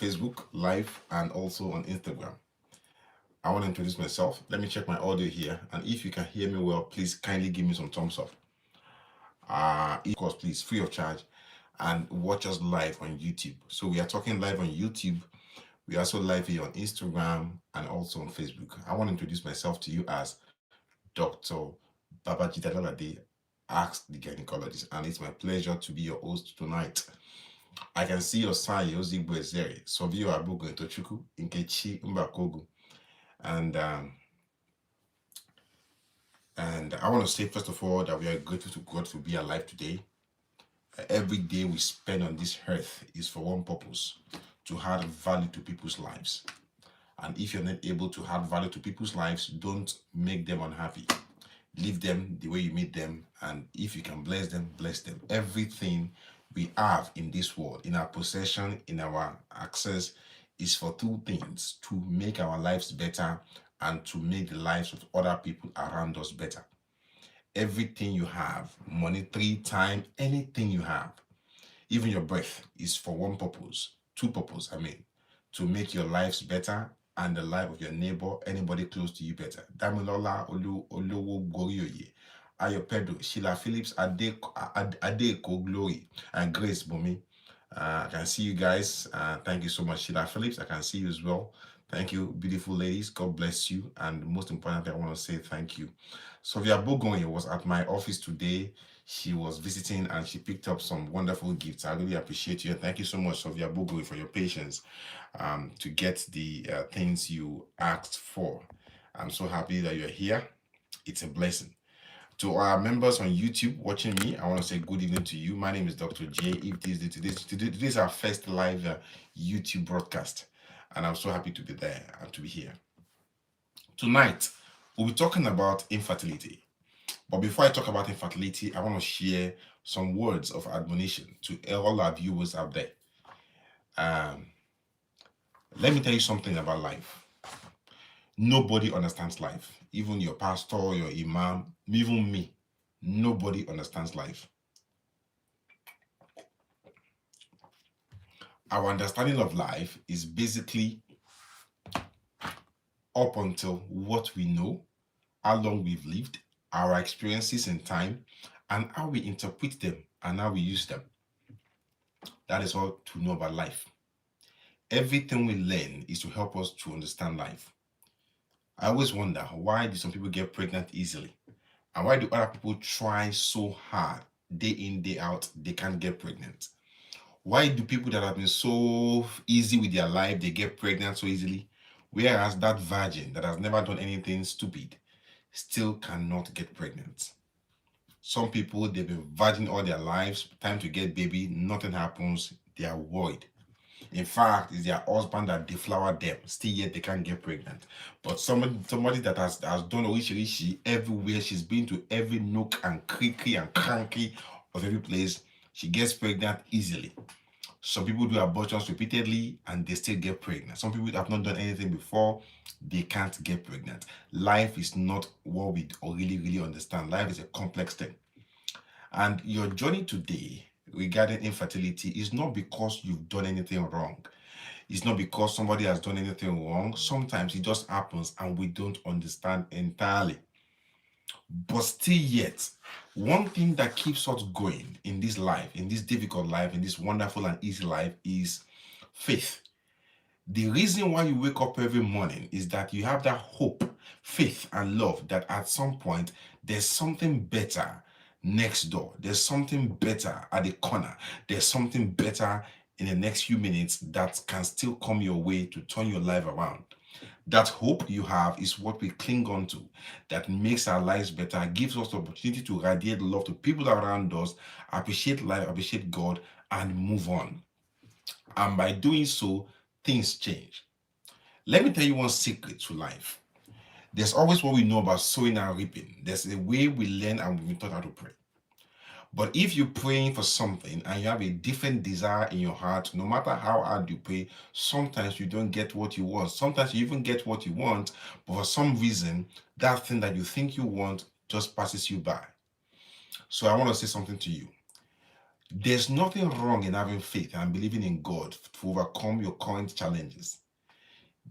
Facebook Live and also on Instagram. I want to introduce myself. Let me check my audio here. And if you can hear me well, please kindly give me some thumbs up. Of course, please, free of charge. And watch us live on YouTube. So we are talking live on YouTube. We are also live here on Instagram and also on Facebook. I want to introduce myself to you as Dr. Babajide Lalade, Ask the Gynecologist. And it's my pleasure to be your host tonight. I can see your sign, Ozigbo Ezeri, Sovio Abugo Tochuku, Nkechi Mbakogu. And I want to say, first of all, that we are grateful to God to be alive today. Every day we spend on this earth is for one purpose, to add value to people's lives. And if you're not able to add value to people's lives, don't make them unhappy. Leave them the way you meet them. And if you can bless them, bless them. Everything we have in this world, in our possession, in our access, is for two things: to make our lives better and to make the lives of other people around us better. Everything you have, monetary, time, anything you have, even your breath, is for one purpose, two purposes, to make your lives better and the life of your neighbor, anybody close to you, better. Damilola Olowo Gorioye, Ayo Pedro, Sheila Phillips, Adeko Glory, and Grace Bomi. I can see you guys. Thank you so much, Sheila Phillips. I can see you as well. Thank you, beautiful ladies. God bless you. And most importantly, I want to say thank you. Sofia Bogoye was at my office today. She was visiting and she picked up some wonderful gifts. I really appreciate you. Thank you so much, Sofia Bogoye, for your patience to get the things you asked for. I'm so happy that you're here. It's a blessing. To our members on YouTube watching me, I want to say good evening to you. My name is Dr. J. If this is our first live YouTube broadcast, and I'm so happy to be there and to be here. Tonight, we'll be talking about infertility. But before I talk about infertility, I want to share some words of admonition to all our viewers out there. Let me tell you something about life. Nobody understands life. Even your pastor, your imam, even me. Nobody understands life. Our understanding of life is basically up until what we know, how long we've lived, our experiences in time, and how we interpret them and how we use them. That is all to know about life. Everything we learn is to help us to understand life. I always wonder, why do some people get pregnant easily? And why do other people try so hard, day in, day out, they can't get pregnant? Why do people that have been so easy with their life, they get pregnant so easily? Whereas that virgin that has never done anything stupid still cannot get pregnant. Some people, they've been virgin all their lives, time to get baby, nothing happens, they are worried. In fact, it's their husband that deflowered them, still yet they can't get pregnant. But somebody that has done Oishirishi everywhere, she's been to every nook and creaky and cranky of every place, she gets pregnant easily. Some people do abortions repeatedly and they still get pregnant. Some people have not done anything before, they can't get pregnant. Life is not what we really understand. Life is a complex thing. And your journey today regarding infertility is not because you've done anything wrong. It's not because somebody has done anything wrong. Sometimes it just happens and we don't understand entirely. But still yet, one thing that keeps us going in this life, in this difficult life, in this wonderful and easy life, is faith. The reason why you wake up every morning is that you have that hope, faith, and love that at some point there's something better next door. There's something better at the corner. There's something better in the next few minutes that can still come your way to turn your life around. That hope you have is what we cling on to, that makes our lives better, gives us the opportunity to radiate love to people around us, appreciate life, appreciate God, and move on. And by doing so, things change. Let me tell you one secret to life. There's always what we know about sowing and reaping. There's a way we learn and we've been taught how to pray. But if you're praying for something and you have a different desire in your heart, no matter how hard you pray, sometimes you don't get what you want. Sometimes you even get what you want, but for some reason, that thing that you think you want just passes you by. So I want to say something to you. There's nothing wrong in having faith and believing in God to overcome your current challenges.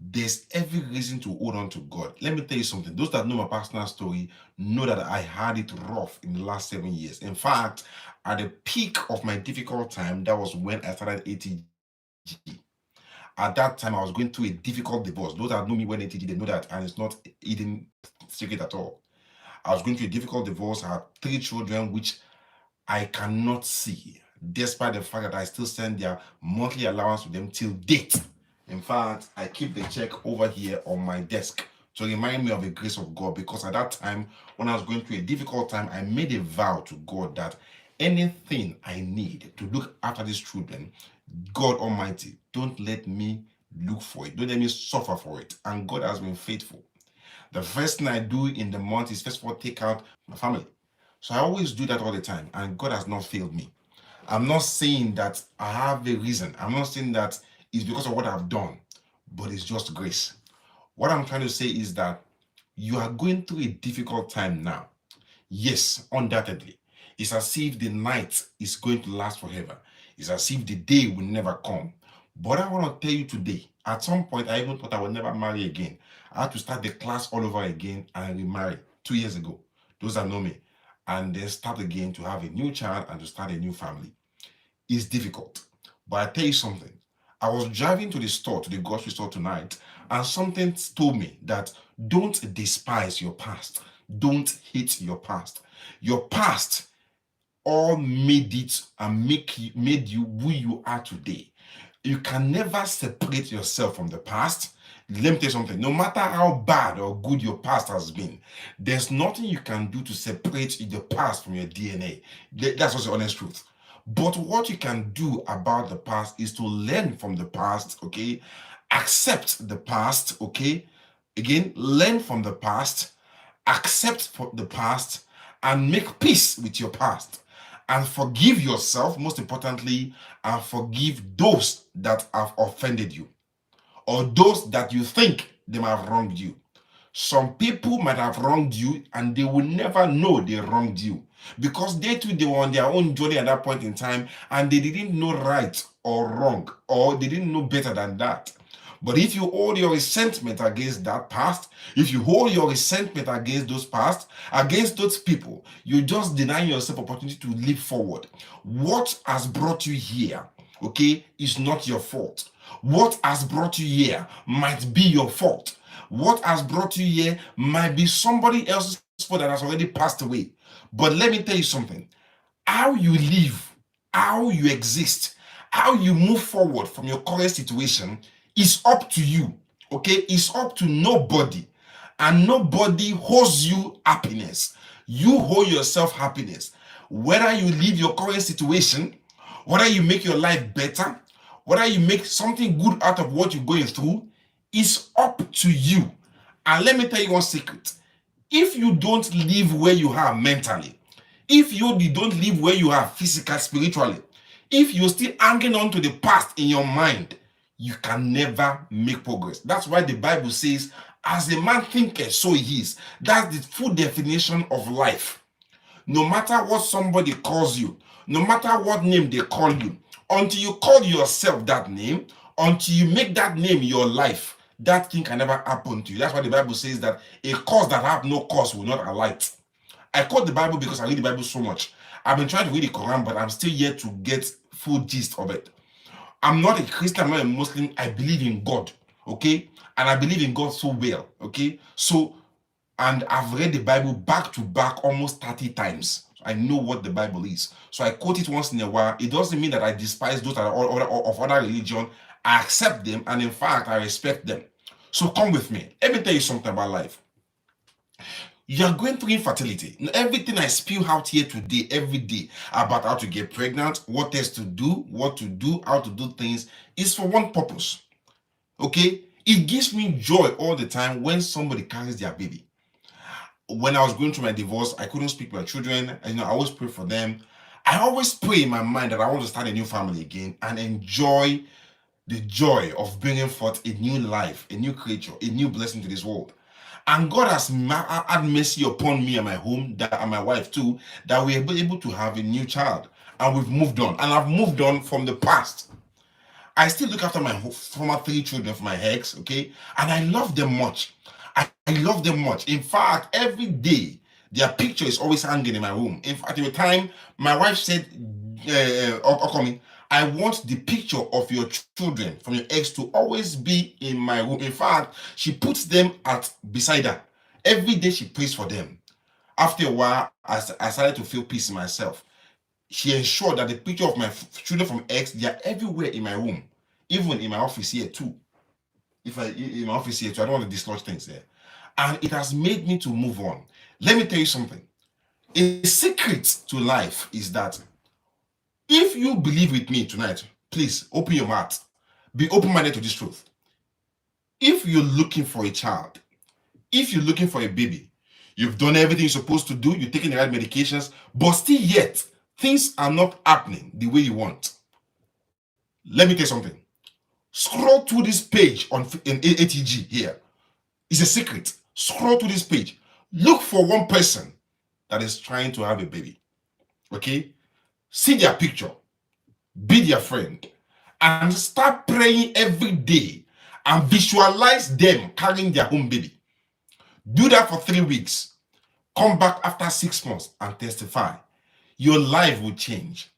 There's every reason to hold on to God. Let me tell you something. Those that know my personal story know that I had it rough in the last 7 years. In fact, at the peak of my difficult time, that was when I started ATG. At that time, I was going through a difficult divorce. Those that know me when ATG, they know that, and it's not hidden secret at all. I was going through a difficult divorce. I had 3 children, which I cannot see, despite the fact that I still send their monthly allowance to them till date. In fact, I keep the check over here on my desk to remind me of the grace of God, because at that time, when I was going through a difficult time, I made a vow to God that anything I need to look after these children, God Almighty, don't let me look for it. Don't let me suffer for it. And God has been faithful. The first thing I do in the month is first of all take out my family. So I always do that all the time, and God has not failed me. I'm not saying that I have a reason. I'm not saying that it's because of what I've done, but it's just grace. What I'm trying to say is that you are going through a difficult time now. Yes, undoubtedly. It's as if the night is going to last forever. It's as if the day will never come. But I want to tell you today, at some point, I even thought I would never marry again. I had to start the class all over again and remarry 2 years ago. Those that know me. And then start again to have a new child and to start a new family. It's difficult. But I tell you something. I was driving to the store, to the grocery store tonight, and something told me that don't despise your past. Don't hate your past. Your past all made it and made you who you are today. You can never separate yourself from the past. Let me tell you something. No matter how bad or good your past has been, there's nothing you can do to separate the past from your DNA. That's just the honest truth. But what you can do about the past is to learn from the past, okay? Accept the past, okay? Again, learn from the past, accept the past, and make peace with your past. And forgive yourself, most importantly, and forgive those that have offended you, or those that you think they might have wronged you. Some people might have wronged you and they will never know they wronged you, because they too, they were on their own journey at that point in time and they didn't know right or wrong, or they didn't know better than that. But if you hold your resentment against that past, if you hold your resentment against those past, against those people, you just deny yourself opportunity to live forward. What has brought you here, okay, is not your fault. What has brought you here might be your fault. What has brought you here might be somebody else's fault that has already passed away. But let me tell you something. How you live, how you exist, how you move forward from your current situation is up to you, okay? It's up to nobody. And nobody owes you happiness. You owe yourself happiness. Whether you leave your current situation, whether you make your life better, whether you make something good out of what you're going through, it's up to you. And let me tell you one secret. If you don't live where you are mentally, if you don't live where you are physically, spiritually, if you're still hanging on to the past in your mind, you can never make progress. That's why the Bible says, as a man thinketh, so he is. That's the full definition of life. No matter what somebody calls you, no matter what name they call you, until you call yourself that name, until you make that name your life, that thing can never happen to you. That's why the Bible says that a cause that have no cause will not alight. I quote the Bible because I read the Bible so much. I've been trying to read the Quran, but I'm still yet to get full gist of it. I'm not a Christian, I'm not a Muslim. I believe in God, okay? And I believe in God so well, okay? So, and I've read the Bible back to back almost 30 times. I know what the Bible is. So I quote it once in a while. It doesn't mean that I despise those that are of other religion. I accept them, and in fact, I respect them. So come with me. Let me tell you something about life. You are going through infertility. Everything I spew out here today, every day, about how to get pregnant, what else to do, what to do, how to do things, is for one purpose. Okay? It gives me joy all the time when somebody carries their baby. When I was going through my divorce, I couldn't speak to my children. I always pray for them. I always pray in my mind that I want to start a new family again and enjoy the joy of bringing forth a new life, a new creature, a new blessing to this world. And God has had mercy upon me and my home, and my wife too, that we are able to have a new child. and we've moved on. And I've moved on from the past. I still look after my former 3 children for my ex, okay? And I love them much. I love them much. In fact, every day, their picture is always hanging in my room. In fact, at the time, my wife said, Okomi, I want the picture of your children from your ex to always be in my room. In fact, she puts them beside her. Every day she prays for them. After a while, I started to feel peace in myself. She ensured that the picture of my children from ex, they are everywhere in my room, even in my office here too. In my office here too, I don't want to dislodge things there. And it has made me to move on. Let me tell you something. A secret to life is that if you believe with me tonight, please open your heart. Be open-minded to this truth. If you're looking for a child, if you're looking for a baby, you've done everything you're supposed to do, you're taking the right medications, but still yet, things are not happening the way you want. Let me tell you something. Scroll through this page in ATG here. It's a secret. Scroll through this page. Look for one person that is trying to have a baby. Okay? See their picture. Be their friend. And start praying every day and visualize them carrying their own baby. Do that for 3 weeks. Come back after 6 months and testify. Your life will change.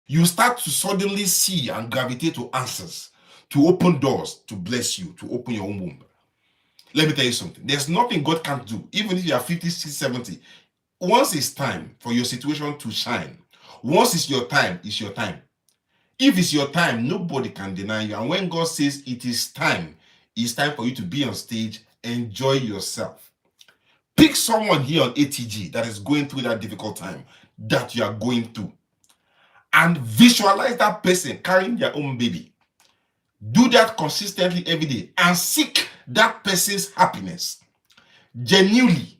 You start to suddenly see and gravitate to answers, to open doors, to bless you, to open your own womb. Let me tell you something. There's nothing God can't do, even if you are 50, 60, 70. Once it's time for your situation to shine, once it's your time, it's your time. If it's your time, nobody can deny you. And when God says it is time, it's time for you to be on stage, enjoy yourself. Pick someone here on ATG that is going through that difficult time that you are going through, and visualize that person carrying their own baby. Do that consistently every day and seek that person's happiness. Genuinely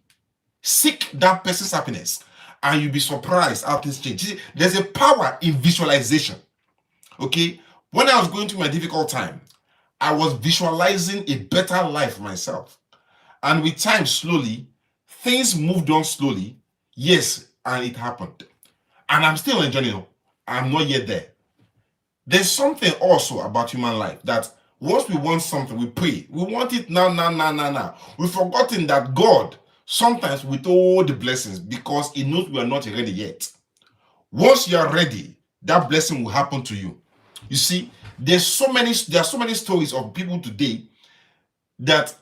seek that person's happiness, and you'll be surprised how things change. See, there's a power in visualization. Okay, when I was going through my difficult time, I was visualizing a better life for myself. And with time, slowly, things moved on slowly. Yes, and it happened. And I'm still enjoying it. I'm not yet there. There's something also about human life that once we want something, we pray. We want it now. We've forgotten that God sometimes withholds the blessings because He knows we are not ready yet. Once you are ready, that blessing will happen to you. You see, there are so many stories of people today that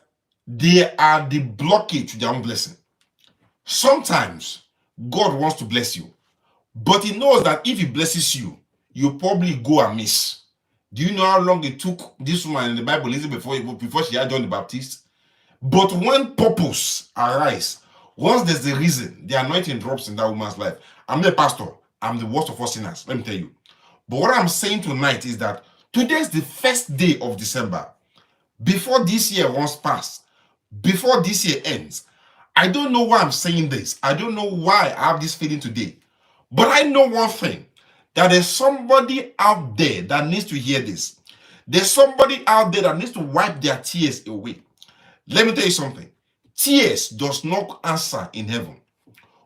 they are the blockage to their own blessing. Sometimes God wants to bless you, but He knows that if He blesses you, you'll probably go amiss. Do you know how long it took this woman in the Bible before she had John the Baptist? But when purpose arises, once there's a reason, the anointing drops in that woman's life. I'm the pastor. I'm the worst of all sinners. Let me tell you. But what I'm saying tonight is that today is the first day of December. Before this year once passed, before this year ends, I don't know why I'm saying this. I don't know why I have this feeling today. But I know one thing, that there's somebody out there that needs to hear this. There's somebody out there that needs to wipe their tears away. Let me tell you something. Tears does not answer in heaven.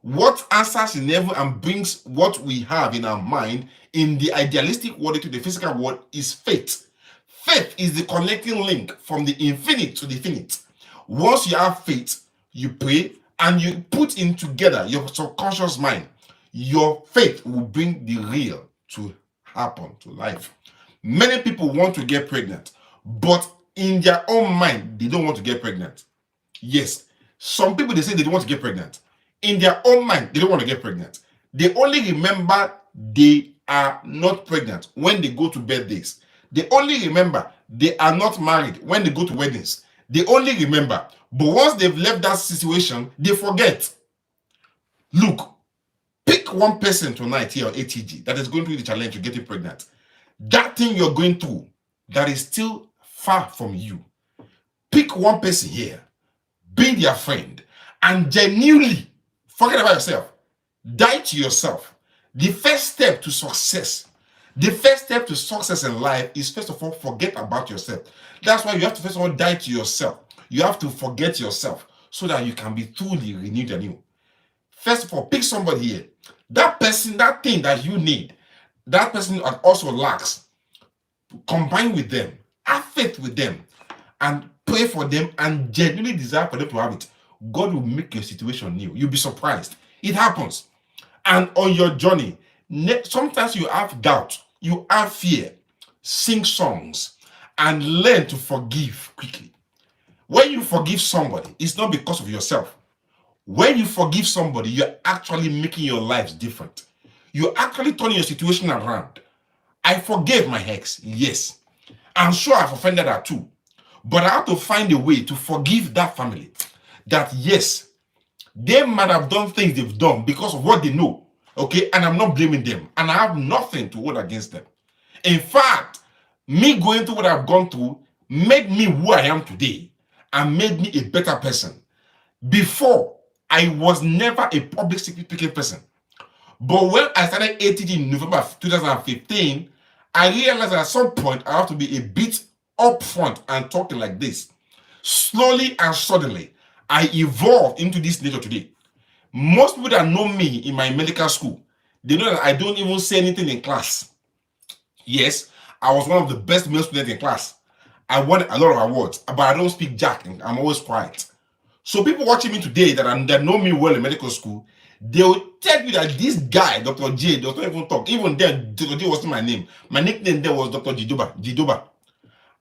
What answers in heaven and brings what we have in our mind in the idealistic world to the physical world is faith. Faith is the connecting link from the infinite to the finite. Once you have faith, you pray and you put in together your subconscious mind. Your faith will bring the real to happen to life. Many people want to get pregnant, but in their own mind, they don't want to get pregnant. Yes, some people, they say they don't want to get pregnant. In their own mind, they don't want to get pregnant. They only remember they are not pregnant when they go to birthdays. They only remember they are not married when they go to weddings. They only remember. But once they've left that situation, they forget. Look, pick one person tonight here on ATG that is going through the challenge of getting pregnant. That thing you're going through that is still far from you. Pick one person here, be their friend, and genuinely forget about yourself. Die to yourself. The first step to success, in life is first of all, forget about yourself. That's why you have to first of all die to yourself. You have to forget yourself so that you can be truly renewed anew. First of all, pick somebody here. That person, that thing that you need, that person also lacks, combine with them, have faith with them, and pray for them and genuinely desire for them to have it, God will make your situation new. You'll be surprised. It happens. And on your journey, sometimes you have doubt, you have fear. Sing songs and learn to forgive quickly. When you forgive somebody, it's not because of yourself. When you forgive somebody, you're actually making your lives different. You're actually turning your situation around. I forgave my ex, yes. I'm sure I've offended her too. But I have to find a way to forgive that family. That yes, they might have done things they've done because of what they know. Okay, and I'm not blaming them. And I have nothing to hold against them. In fact, me going through what I've gone through made me who I am today and made me a better person. Before, I was never a public speaking person. But when I started ATG in November 2015, I realized that at some point I have to be a bit upfront and talking like this. Slowly and suddenly, I evolved into this nature today. Most people that know me in my medical school, they know that I don't even say anything in class. Yes, I was one of the best male students in class. I won a lot of awards, but I don't speak jack. I'm always quiet. So people watching me today that know me well in medical school, they will tell you that this guy, Dr. J, does not even talk. Even then, Dr. J wasn't my name. My nickname there was Dr. Jidoba.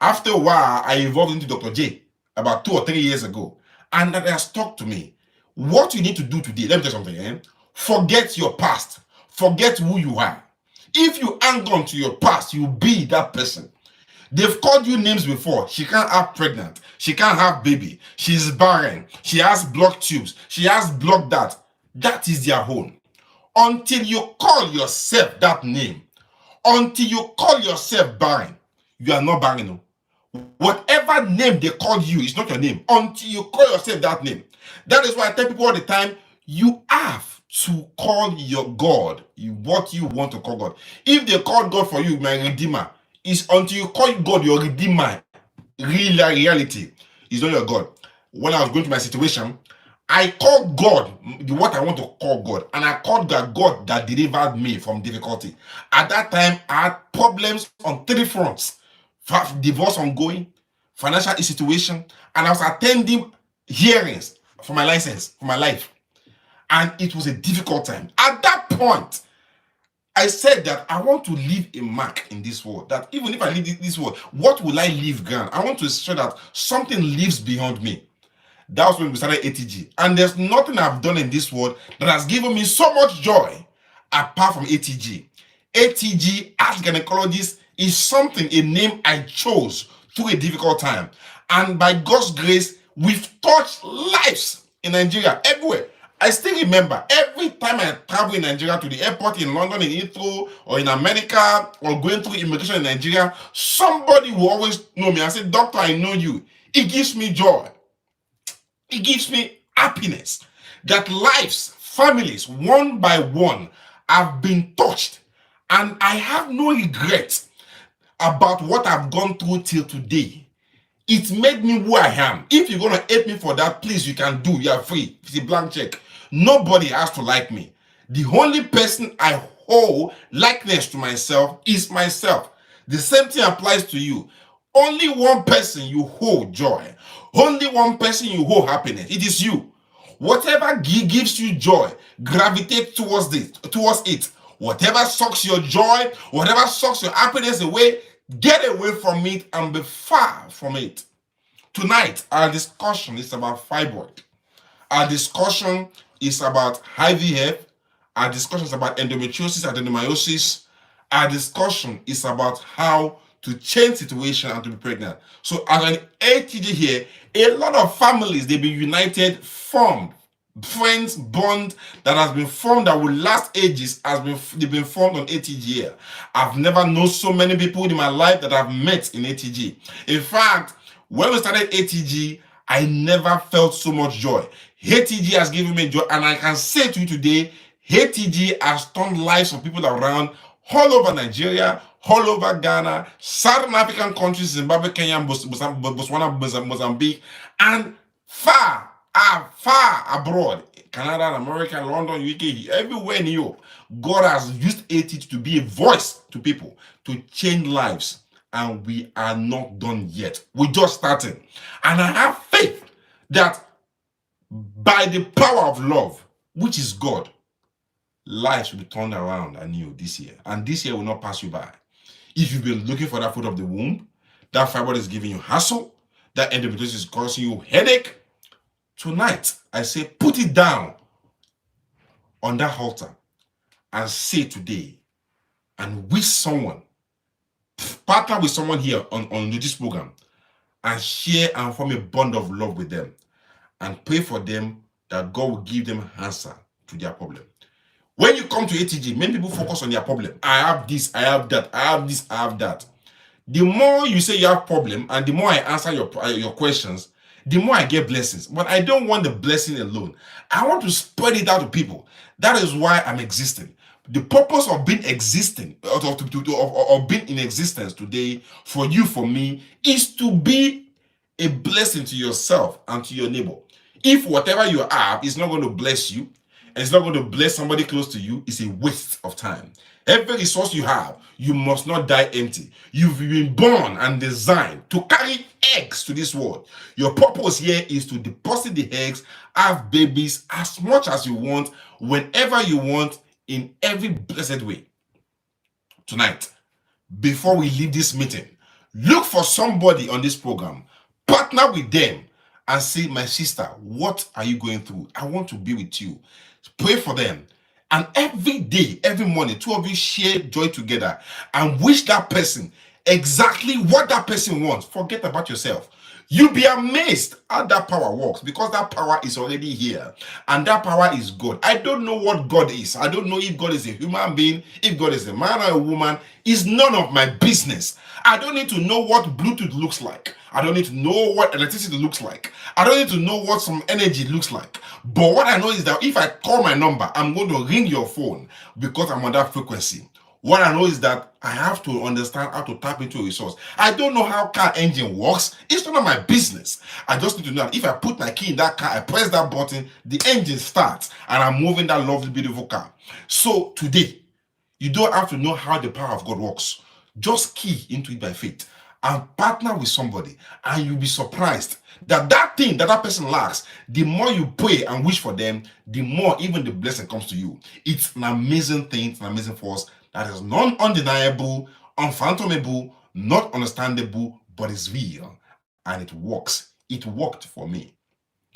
After a while, I evolved into Dr. J about 2 or 3 years ago. And that has talked to me. What you need to do today, let me tell you something. Forget your past. Forget who you are. If you hang on to your past, you'll be that person. They've called you names before. She can't have pregnant. She can't have baby. She's barren. She has blocked tubes. She has blocked that. That is their own. Until you call yourself that name, until you call yourself barren, you are not barren. No. Whatever name they call you is not your name until you call yourself that name. That is why I tell people all the time, you have to call your God what you want to call God. If they call God for you, my Redeemer, it's until you call God your Redeemer, reality is not your God. When I was going through my situation, I called God what I want to call God, and I called God that delivered me from difficulty. At that time, I had problems on 3 fronts: divorce ongoing, financial situation, and I was attending hearings for my license, for my life. And it was a difficult time. At that point, I said that I want to leave a mark in this world. That even if I leave this world, what will I leave ground? I want to ensure that something lives beyond me. That was when we started ATG. And there's nothing I've done in this world that has given me so much joy apart from ATG. ATG, as gynecologist, is something, a name I chose through a difficult time. And by God's grace, we've touched lives in Nigeria, everywhere. I still remember every time I travel in Nigeria to the airport in London, in Heathrow, or in America, or going through immigration in Nigeria, somebody will always know me and say, "Doctor, I know you." It gives me joy. It gives me happiness that lives, families, one by one, have been touched. And I have no regrets about what I've gone through till today. It made me who I am. If you're going to hate me for that, please, you can do. You are free. It's a blank check. Nobody has to like me. The only person I owe likeness to myself is myself. The same thing applies to you. Only one person you owe joy. Only one person you owe happiness. It is you. Whatever gives you joy, gravitate towards it. Whatever sucks your joy, whatever sucks your happiness away, get away from it and be far from it. Tonight, our discussion is about fibroid. Our discussion is about IVF. Our discussion is about endometriosis, adenomyosis. Our discussion is about how to change situation and to be pregnant. So as an ATG here, a lot of families, they've been united, formed. Friends, bond that has been formed that will last ages they've been formed on ATG here. I've never known so many people in my life that I've met in ATG. In fact, when we started ATG, I never felt so much joy. ATG has given me joy, and I can say to you today, ATG has turned lives of people around all over Nigeria, all over Ghana, Southern African countries, Zimbabwe, Kenya, Botswana, Mozambique, and far abroad, Canada, America, London, UK, everywhere in Europe, God has used AT to be a voice to people, to change lives. And we are not done yet. We're just starting. And I have faith that by the power of love, which is God, lives will be turned around anew this year. And this year will not pass you by. If you've been looking for that fruit of the womb, that fibroid is giving you hassle, that endometriosis is causing you headache, tonight I say put it down on that altar and say today, and wish someone, partner with someone here on this program, and share and form a bond of love with them, and pray for them that God will give them answer to their problem. When you come to ATG, many people focus on their problem. I have this, I have that, I have this, I have that. The more you say you have problem, and the more I answer your questions, the more I get blessings. But I don't want the blessing alone. I want to spread it out to people. That is why I'm existing. The purpose of being existing, of being in existence today, for you, for me, is to be a blessing to yourself and to your neighbor. If whatever you have is not going to bless you, and it's not going to bless somebody close to you, it's a waste of time. Every resource you have, you must not die empty. You've been born and designed to carry eggs to this world. Your purpose here is to deposit the eggs, have babies as much as you want, whenever you want, in every blessed way. Tonight, before we leave this meeting, look for somebody on this program, partner with them, and say, my sister, what are you going through? I want to be with you. Pray for them. And every day, every morning, two of you share joy together and wish that person exactly what that person wants. Forget about yourself. You'll be amazed how that power works, because that power is already here. And that power is God. I don't know what God is. I don't know if God is a human being, if God is a man or a woman. It's none of my business. I don't need to know what Bluetooth looks like. I don't need to know what electricity looks like. I don't need to know what some energy looks like. But what I know is that if I call my number, I'm going to ring your phone because I'm on that frequency. What I know is that I have to understand how to tap into a resource. I don't know how car engine works. It's none of my business. I just need to know that if I put my key in that car, I press that button, the engine starts, and I'm moving that lovely, beautiful car. So today, you don't have to know how the power of God works. Just key into it by faith and partner with somebody, and you'll be surprised that that thing that person lacks, the more you pray and wish for them, the more even the blessing comes to you. It's an amazing thing, it's an amazing force that is non-undeniable, unfathomable, not understandable, but it's real, and it works. It worked for me.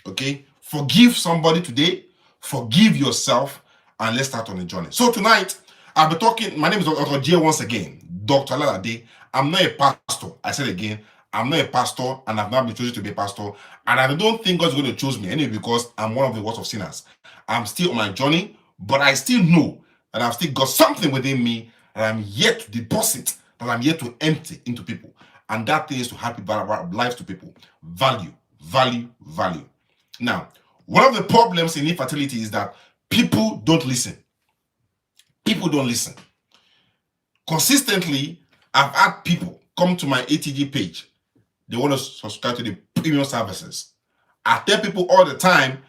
Okay? Forgive somebody today, forgive yourself, and let's start on the journey. So tonight, I'll be talking, my name is Dr. J once again, Dr. Lalade. I'm not a pastor. I said again, I'm not a pastor, and I've not been chosen to be a pastor, and I don't think God's going to choose me anyway, because I'm one of the worst of sinners. I'm still on my journey, but I still know that I've still got something within me that I'm yet to deposit, that I'm yet to empty into people. And that thing is to happy lives to people. Value, value, value. Now, one of the problems in infertility is that people don't listen. People don't listen. Consistently, I've had people come to my ATG page. They want to subscribe to the premium services. I tell people all the time,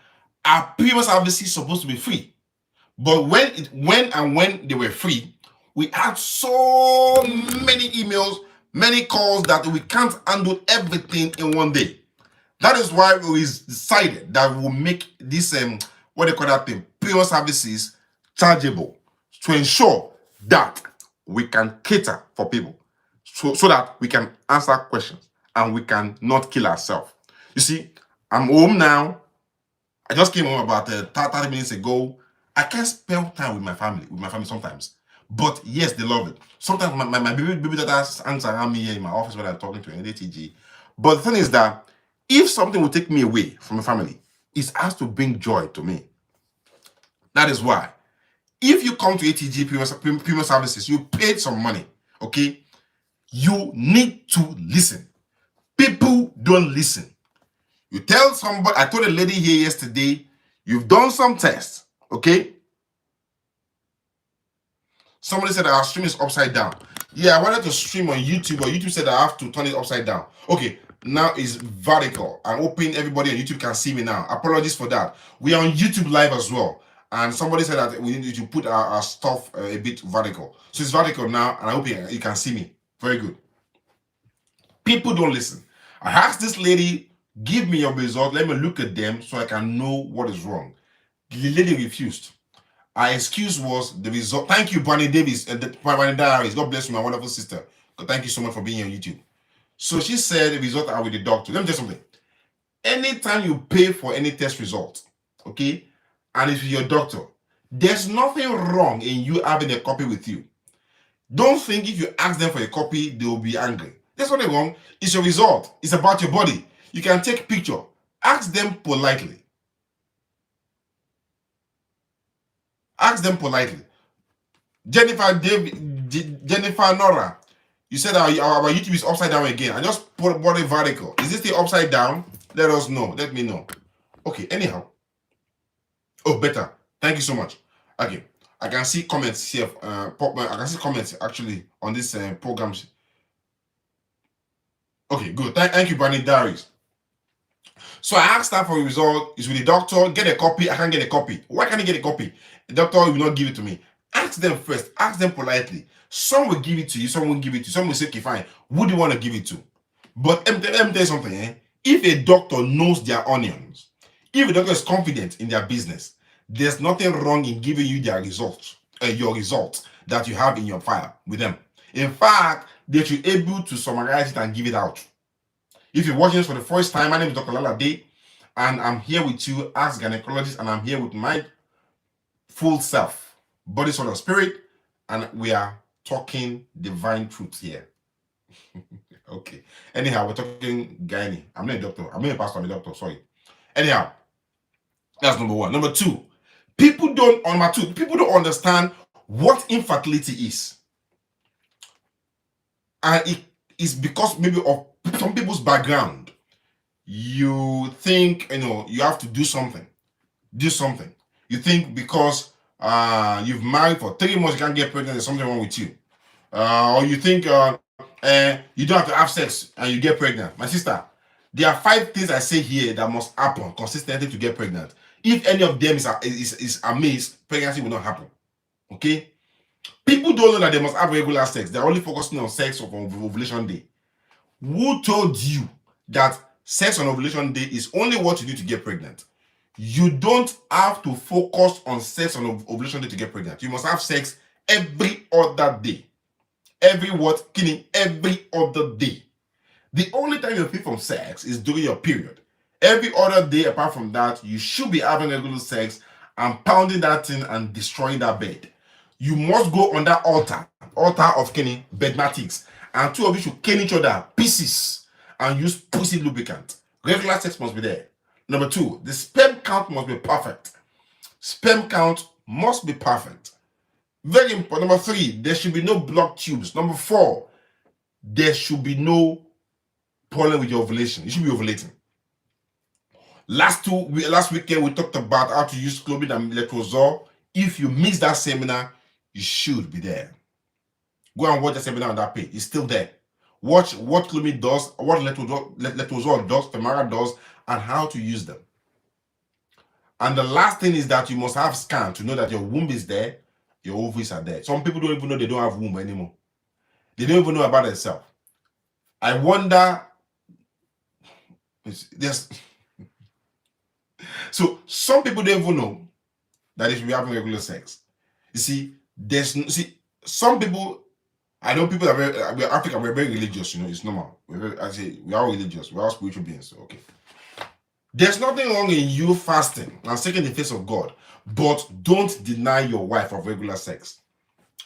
our premium services is supposed to be free. But when they were free, we had so many emails, many calls that we can't handle everything in one day. That is why we decided that we'll make this what they call that thing, premium services, chargeable, to ensure that we can cater for people, so that we can answer questions and we can not kill ourselves. You see, I'm home now. I just came home about 30 minutes ago. I can't spend time with my family sometimes. But yes, they love it. Sometimes my baby daughters hangs around me here in my office when I'm talking to an ATG. But the thing is that if something will take me away from my family, it has to bring joy to me. That is why, if you come to ATG premium services, you paid some money, okay? You need to listen. People don't listen. You tell somebody, I told a lady here yesterday, you've done some tests, okay? Somebody said our stream is upside down. Yeah, I wanted to stream on YouTube, but YouTube said I have to turn it upside down. Okay, now is vertical. I'm hoping everybody on YouTube can see me now. Apologies for that. We are on YouTube live as well. And somebody said that we need to put our stuff a bit vertical. So it's vertical now, and I hope you can see me. Very good. People don't listen. I asked this lady, give me your result. Let me look at them so I can know what is wrong. The lady refused. Our excuse was the result. Thank you, Bonnie Davis and Bonnie Diaries. God bless you, my wonderful sister. Thank you so much for being here on YouTube. So she said the result are with the doctor. Let me tell you something. Anytime you pay for any test result, okay, and it's with your doctor, there's nothing wrong in you having a copy with you. Don't think if you ask them for a copy, they will be angry. There's nothing wrong. It's your result. It's about your body. You can take picture. Ask them politely. Ask them politely. Jennifer Nora, you said our YouTube is upside down again. I just put a vertical. Is this the upside down? Let us know. Let me know. Okay, anyhow. Oh, better. Thank you so much. Okay. I can see comments here. I can see comments actually on this program. Okay, good. Thank you, Barney Darius. So I asked her for a result. Is with the doctor. Get a copy. I can't get a copy. Why can't I get a copy? The doctor will not give it to me. Ask them first. Ask them politely. Some will give it to you. Some won't give it to you. Some will say, okay, fine. Who do you want to give it to? But let me tell you something. If a doctor knows their onions, if a doctor is confident in their business, there's nothing wrong in giving you their results, your results that you have in your file with them. In fact, they should be able to summarize it and give it out. If you're watching this for the first time, my name is Dr. Lala Day, and I'm here with you as gynecologist, and I'm here with my full self, body, soul, and spirit, and we are talking divine truth here. Okay. Anyhow, we're talking gynae. I'm not a doctor. I'm not a pastor. I'm a doctor. Sorry. Anyhow, that's number one. Number two, people don't understand what infertility is, and it is because maybe of some people's background. You think you have to do something. You think because you've married for 3 months you can't get pregnant, there's something wrong with you, or you think you don't have to have sex and you get pregnant. My sister, there are 5 things I say here that must happen consistently to get pregnant. If any of them is amiss, pregnancy will not happen. Okay? People don't know that they must have regular sex. They're only focusing on sex on ovulation day. Who told you that sex on ovulation day is only what you do to get pregnant? You don't have to focus on sex on ovulation day to get pregnant. You must have sex every other day. Every other day. The only time you're free from sex is during your period. Every other day apart from that, you should be having regular sex and pounding that thing and destroying that bed. You must go on that altar of bedmatics, and 2 of you should cane each other pieces and use pussy lubricant. Regular sex must be there. Number 2, the sperm count must be perfect. Sperm count must be perfect. Very important. Number 3, there should be no blocked tubes. Number 4, there should be no problem with your ovulation. You should be ovulating. Last weekend we talked about how to use clomid and letrozole. If you missed that seminar, you should be there. Go and watch the seminar on that page. It's still there. Watch what clomid does, what letrozole does, Femara does, and how to use them. And the last thing is that you must have scan to know that your womb is there, your ovaries are there. Some people don't even know they don't have womb anymore. They don't even know about themselves. I wonder. So some people don't even know that they should be having regular sex. You see, some people. I know people we're African, we're very religious, it's normal. We are religious, we are spiritual beings, okay. There's nothing wrong in you fasting and seeking the face of God, but don't deny your wife of regular sex.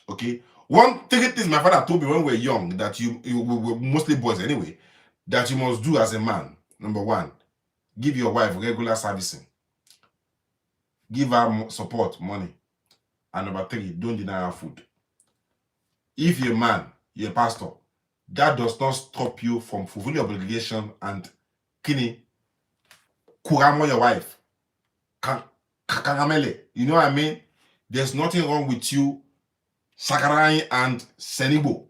Okay? One thing my father told me when we were young, that we were mostly boys anyway, that you must do as a man. Number 1, give your wife regular servicing. Give her support, money. And number 3, don't deny her food. If you're a man, you're a pastor, that does not stop you from fulfilling your obligation and kuramo your wife. You know what I mean? There's nothing wrong with you Sakarai and Senibo.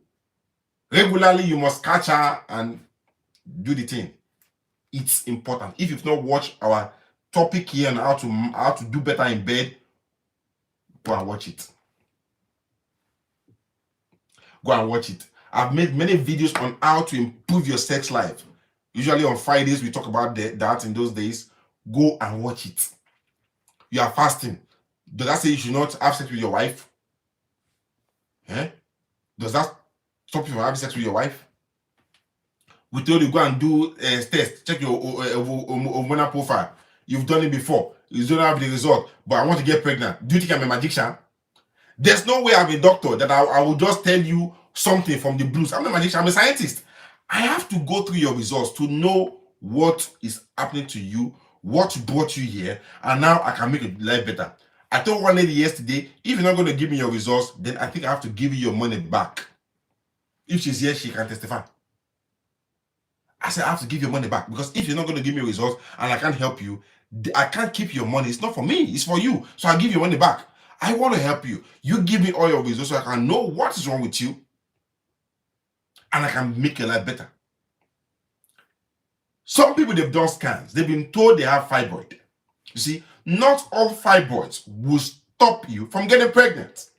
Regularly, you must catch her and Do the thing. It's important. If you've not watched our topic here on how to do better in bed, go and watch it. Go and watch it. I've made many videos on how to improve your sex life. Usually on Fridays, we talk about that in those days. Go and watch it. You are fasting. Does that say you should not have sex with your wife? Eh? Does that stop you from having sex with your wife? We told you go and do a test, check your hormonal profile. You've done it before. You don't have the result, but I want to get pregnant. Do you think I'm a magician? There's no way I'm a doctor that I will just tell you something from the blues. I'm a magician, I'm a scientist. I have to go through your results to know what is happening to you, what brought you here, and now I can make your life better. I told one lady yesterday, if you're not going to give me your results, then I think I have to give you your money back. If she's here, she can testify. I said, I have to give your money back, because if you're not going to give me results and I can't help you, I can't keep your money. It's not for me, it's for you. So I'll give your money back. I want to help you. You give me all your results so I can know what is wrong with you and I can make your life better. Some people, they've done scans. They've been told they have fibroid. You see, not all fibroids will stop you from getting pregnant.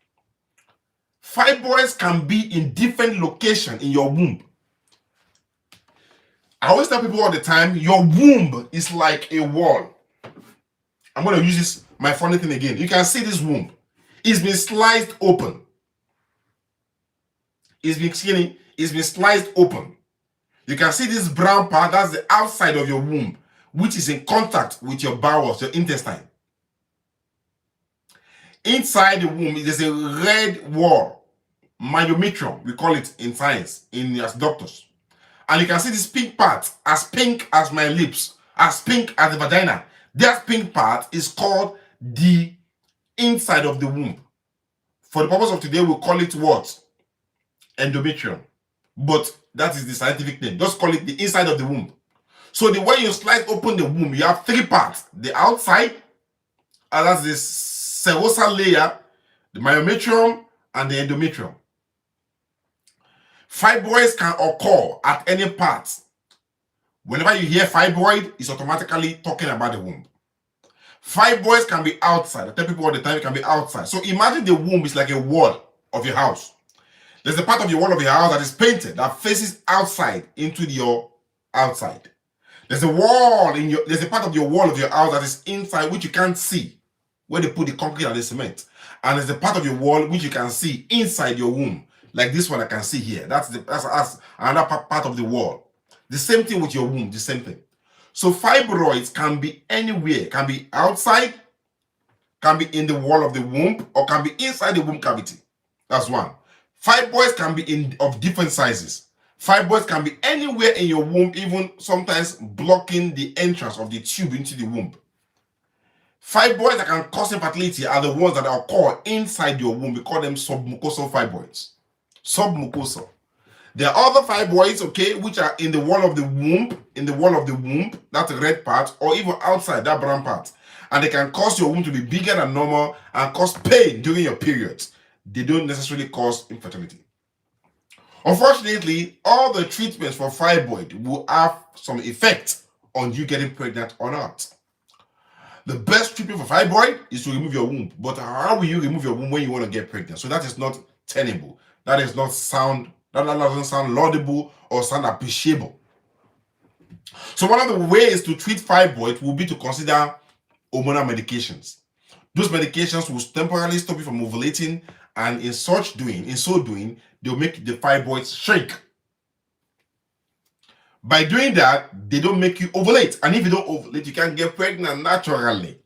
Fibroids can be in different locations in your womb. I always tell people all the time, your womb is like a wall. I'm going to use this, my funny thing again. You can see this womb. It's been sliced open. It's been skinny. It's been sliced open. You can see this brown part. That's the outside of your womb, which is in contact with your bowels, your intestine. Inside the womb, there's a red wall, myometrium, we call it in science, as doctors. And you can see this pink part, as pink as my lips, as pink as the vagina. That pink part is called the inside of the womb. For the purpose of today, we'll call it what? Endometrium. But that is the scientific name. Just call it the inside of the womb. So the way you slice open the womb, you have three parts. The outside, and that's the serosal layer, the myometrium, and the endometrium. Fibroids can occur at any part. Whenever you hear fibroid, it's automatically talking about the womb. Fibroids can be outside. I tell people all the time it can be outside. So imagine the womb is like a wall of your house. There's a part of your wall of your house that is painted, that faces outside into your outside. There's a part of your wall of your house that is inside, which you can't see, where they put the concrete and the cement. And there's a part of your wall which you can see inside your womb, like this one I can see here. That's another part of the wall. The same thing with your womb, the same thing. So fibroids can be anywhere, can be outside, can be in the wall of the womb, or can be inside the womb cavity. That's one. Fibroids can be of different sizes. Fibroids can be anywhere in your womb, even sometimes blocking the entrance of the tube into the womb. Fibroids that can cause infertility are the ones that occur inside your womb. We call them submucosal fibroids. Submucosal. There are other fibroids, okay, which are in the wall of the womb, that's the red part, or even outside, that brown part. And they can cause your womb to be bigger than normal and cause pain during your periods. They don't necessarily cause infertility. Unfortunately, all the treatments for fibroid will have some effect on you getting pregnant or not. The best treatment for fibroid is to remove your womb. But how will you remove your womb when you want to get pregnant? So that is not tenable. That is not sound. That doesn't sound laudable or sound appreciable. So one of the ways to treat fibroid will be to consider hormonal medications. Those medications will temporarily stop you from ovulating, and in so doing, they'll make the fibroids shrink. By doing that, they don't make you ovulate. And if you don't ovulate, you can't get pregnant naturally.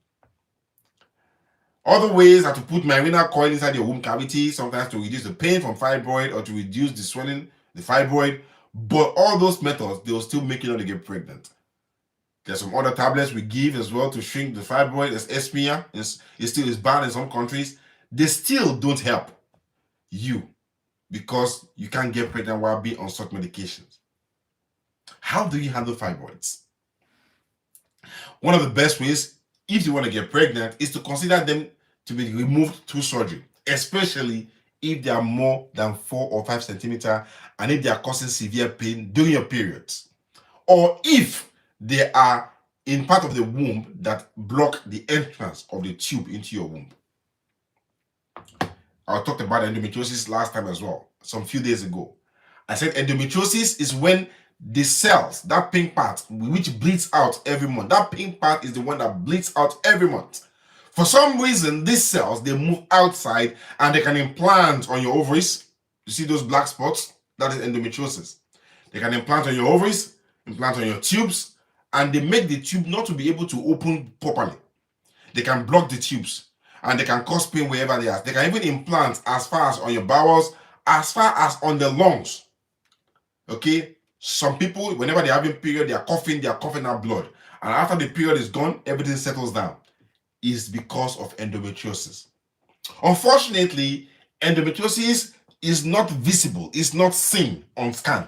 Other ways are to put myrinar coil inside your womb cavity, sometimes to reduce the pain from fibroid or to reduce the swelling, the fibroid. But all those methods, they will still make you not to get pregnant. There's some other tablets we give as well to shrink the fibroid. There's Espia. It still is banned in some countries. They still don't help you because you can't get pregnant while being on such medications. How do you handle fibroids? One of the best ways, if you want to get pregnant, is to consider them to be removed through surgery, especially if they are more than 4 or 5 centimeters and if they are causing severe pain during your periods. or if they are in part of the womb that block the entrance of the tube into your womb. I talked about endometriosis last time as well, some few days ago. I said endometriosis is when the cells, that pink part, which bleeds out every month, that pink part is the one that bleeds out every month. For some reason, these cells, they move outside and they can implant on your ovaries. You see those black spots? That is endometriosis. They can implant on your ovaries, implant on your tubes, and they make the tube not to be able to open properly. They can block the tubes and they can cause pain wherever they are. They can even implant as far as on your bowels, as far as on the lungs. Okay? Some people, whenever they're having period, they are coughing out blood. And after the period is gone, everything settles down. Is because of endometriosis. Unfortunately, endometriosis is not visible, it's not seen on scan.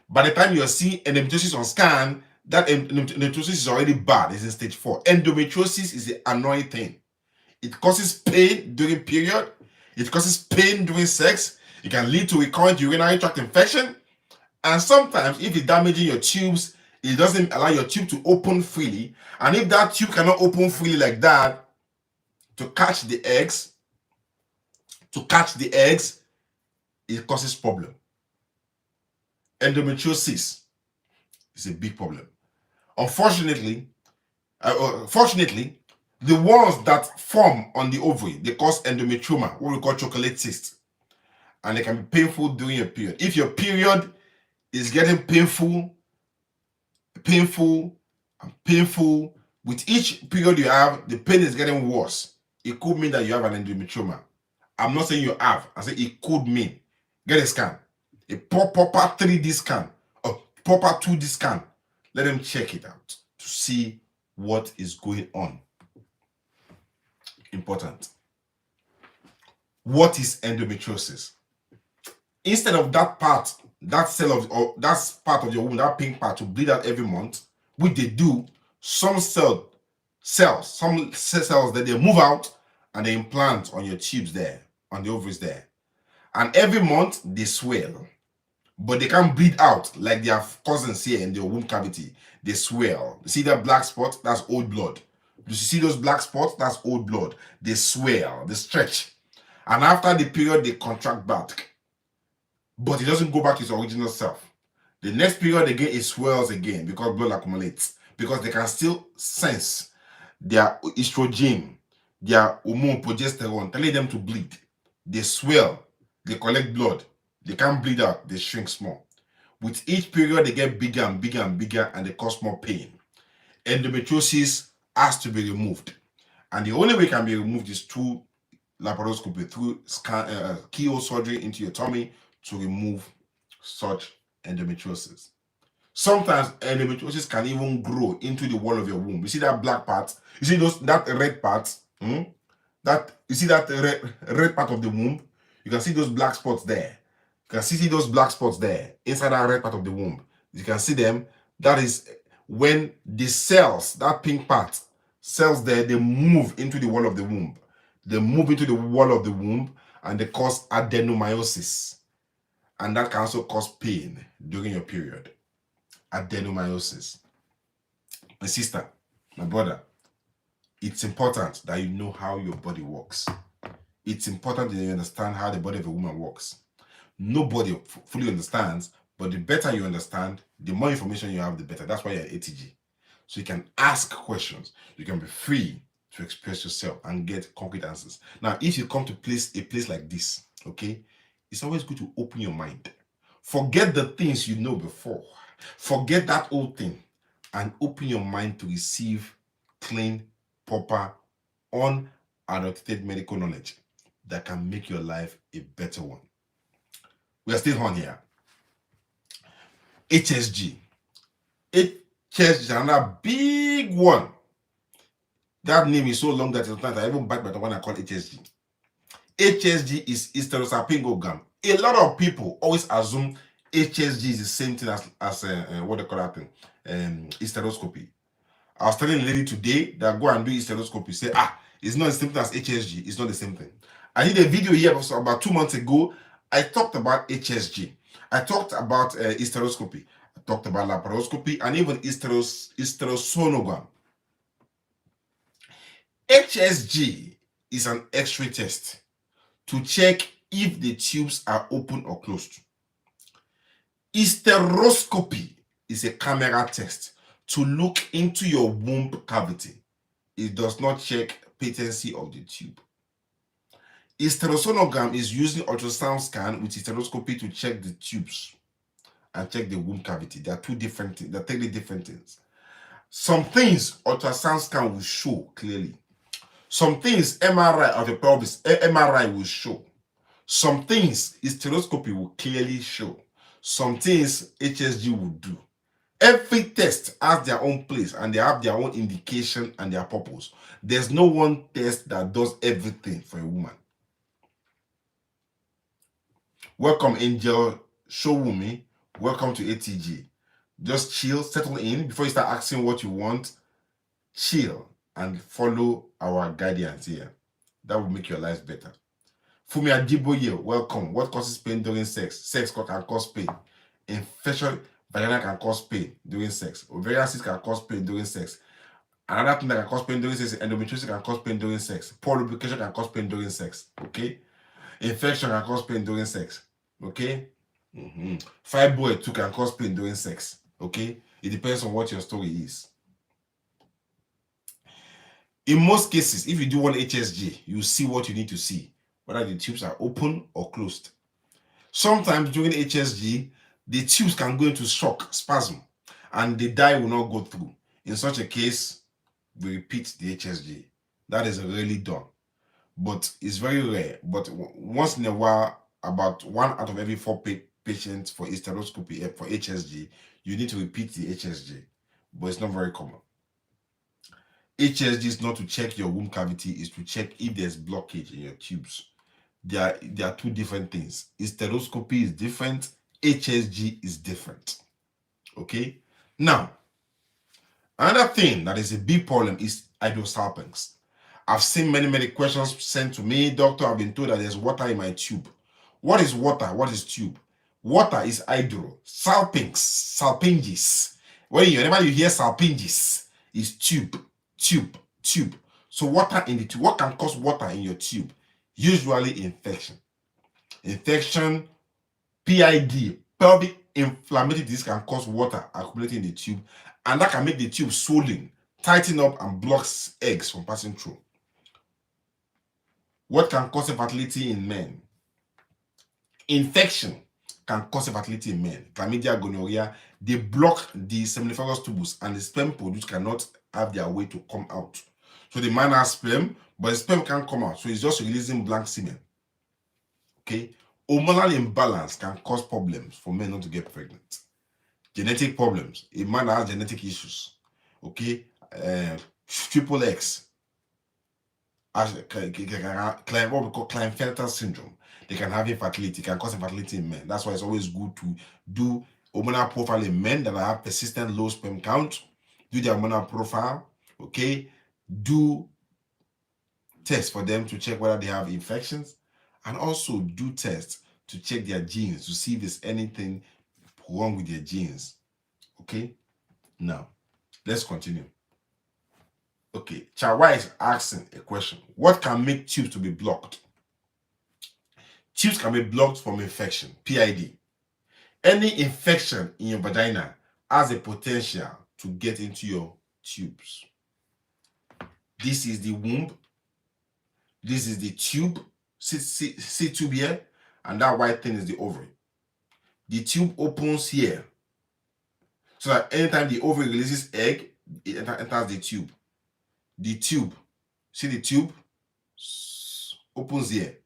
By the time you are seeing endometriosis on scan, that endometriosis is already bad, it's in stage 4. Endometriosis is the annoying thing. It causes pain during period, it causes pain during sex, it can lead to recurrent urinary tract infection, and sometimes if it's damaging your tubes, it doesn't allow your tube to open freely. And if that tube cannot open freely like that to catch the eggs, it causes problem. Endometriosis is a big problem. Fortunately, the ones that form on the ovary, they cause endometrioma, what we call chocolate cyst. And they can be painful during your period. If your period is getting painful, with each period you have, the pain is getting worse. It could mean that you have an endometrioma. I'm not saying you have. I say it could mean. Get a scan. A proper 3D scan. A proper 2D scan. Let them check it out to see what is going on. Important. What is endometriosis? Instead of that part, that cell of, or that part of your womb, that pink part, to bleed out every month, which they do, some cells that they move out and they implant on your tubes there, on the ovaries there. And every month they swell, but they can't bleed out like their cousins here in the womb cavity. They swell. You see that black spot? That's old blood. You see those black spots? That's old blood. They swell, they stretch. And after the period, they contract back. But it doesn't go back to its original self. The next period again, it swells again because blood accumulates. Because they can still sense their estrogen, their hormone, progesterone, telling them to bleed. They swell, they collect blood. They can't bleed out, they shrink small. With each period, they get bigger and bigger and bigger, and they cause more pain. Endometriosis has to be removed. And the only way it can be removed is through laparoscopy, through keyhole surgery into your tummy to remove such endometriosis. Sometimes endometriosis can even grow into the wall of your womb. You see that black part? You see that red part? You see that red part of the womb? You can see those black spots there. You can see those black spots there inside that red part of the womb. You can see them. That is when the cells, that pink part, cells there, they move into the wall of the womb. They move into the wall of the womb and they cause adenomyosis. And that can also cause pain during your period. Adenomyosis. My sister, my brother, it's important that you know how your body works. It's important that you understand how the body of a woman works. Nobody fully understands, but the better you understand, the more information you have, the better. That's why you're ATG. So you can ask questions. You can be free to express yourself and get concrete answers. Now, if you come to a place like this, okay, it's always good to open your mind. Forget the things you know before. Forget that old thing and open your mind to receive clean, proper, unadulterated medical knowledge that can make your life a better one. We are still on here. HSG. HSG is another big one. That name is so long that sometimes I even bite by the one I call HSG. HSG is hysterosalpingogram. A lot of people always assume HSG is the same thing as what they call that thing, hysteroscopy. I was telling a lady today that go and do hysteroscopy. Say, it's not the same thing as HSG. It's not the same thing. I did a video here about 2 months ago. I talked about HSG. I talked about hysteroscopy. I talked about laparoscopy and even hysterosonogram. HSG is an X-ray test to check if the tubes are open or closed. Hysteroscopy is a camera test to look into your womb cavity. It does not check patency of the tube. Hysterosonogram is using ultrasound scan with hysteroscopy to check the tubes and check the womb cavity. They are two different things. They're totally different things. Some things ultrasound scan will show clearly. Some things MRI of the pelvis, MRI will show. Some things hysteroscopy will clearly show. Some things HSG will do. Every test has their own place and they have their own indication and their purpose. There's no one test that does everything for a woman. Welcome, Angel Showumi. Welcome to ATG. Just chill, settle in before you start asking what you want. Chill and follow our guidance here. That will make your life better. Fumi Ajiboye, welcome. What causes pain during sex? Sex can cause pain. Infection, vagina can cause pain during sex. Ovarian cyst can cause pain during sex. Another thing that can cause pain during sex is endometriosis can cause pain during sex. Poor lubrication can cause pain during sex. Okay? Infection can cause pain during sex. Okay? Fibroid too can cause pain during sex. Okay? It depends on what your story is. In most cases, if you do one HSG, you see what you need to see, whether the tubes are open or closed. Sometimes during HSG, the tubes can go into shock, spasm, and the dye will not go through. In such a case, we repeat the HSG. That is rarely done, but it's very rare. But once in a while, about 1 out of every 4 patients for hysteroscopy, for HSG, you need to repeat the HSG, but it's not very common. HSG is not to check your womb cavity, it's to check if there's blockage in your tubes. There are two different things. Hysteroscopy is different, HSG is different. Okay? Now, another thing that is a big problem is hydrosalpinx. I've seen many questions sent to me. Doctor, I've been told that there's water in my tube. What is water? What is tube? Water is hydro. Salpinges. Whenever you hear salpinges, is tube. So water in the tube. What can cause water in your tube? Usually infection. Infection, PID, pelvic inflammatory disease can cause water accumulating in the tube, and that can make the tube swollen, tighten up, and blocks eggs from passing through. What can cause infertility in men? Infection can cause infertility in men. Chlamydia, gonorrhea, they block the seminiferous tubules and the sperm produced cannot have their way to come out. So the man has sperm, but the sperm can't come out. So he's just releasing blank semen. Okay? Hormonal imbalance can cause problems for men not to get pregnant. Genetic problems. A man has genetic issues. Okay? Triple X. What we call Klinefelter syndrome. They can have infertility, can cause infertility in men. That's why it's always good to do hormonal profile in men that have persistent low sperm count. Do their hormonal profile, okay? Do tests for them to check whether they have infections, and also do tests to check their genes to see if there's anything wrong with their genes, okay? Now, let's continue. Okay, Chawa is asking a question. What can make tubes to be blocked? Tubes can be blocked from infection, PID. Any infection in your vagina has a potential to get into your tubes. This is the womb. This is the tube. See tube here? And that white thing is the ovary. The tube opens here. So that anytime the ovary releases egg, it enters the tube. The tube, see the tube? Opens here.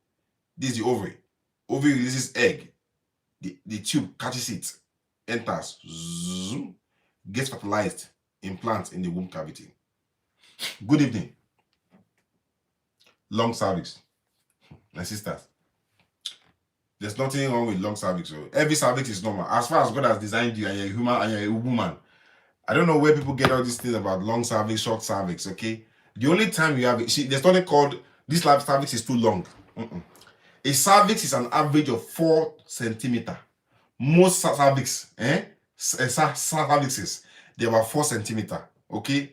This is the ovary. Ovary releases egg. The tube catches it, enters, zoom, gets fertilized, implants in the womb cavity. Good evening. Long cervix. My sisters. There's nothing wrong with long cervix. So every cervix is normal. As far as God has designed you and you're a human and you're a woman. I don't know where people get all these things about long cervix, short cervix, okay? The only time you have it, there's nothing called, this cervix is too long. A cervix is an average of 4 centimeters. Most cervix, cervixes. They're about 4 centimeters. Okay.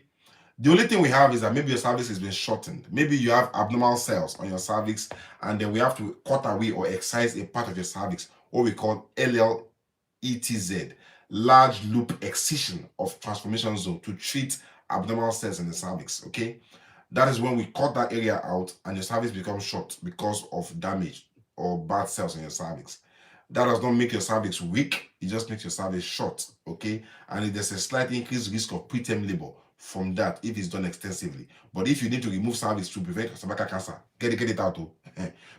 The only thing we have is that maybe your cervix has been shortened. Maybe you have abnormal cells on your cervix, and then we have to cut away or excise a part of your cervix, what we call LLETZ, large loop excision of transformation zone, to treat abnormal cells in the cervix. Okay, that is when we cut that area out and your cervix becomes short because of damage or bad cells in your cervix. That does not make your cervix weak, it just makes your cervix short. Okay, and there's a slight increased risk of preterm labor from that if it's done extensively. But if you need to remove cervix to prevent cervical cancer, get it out too,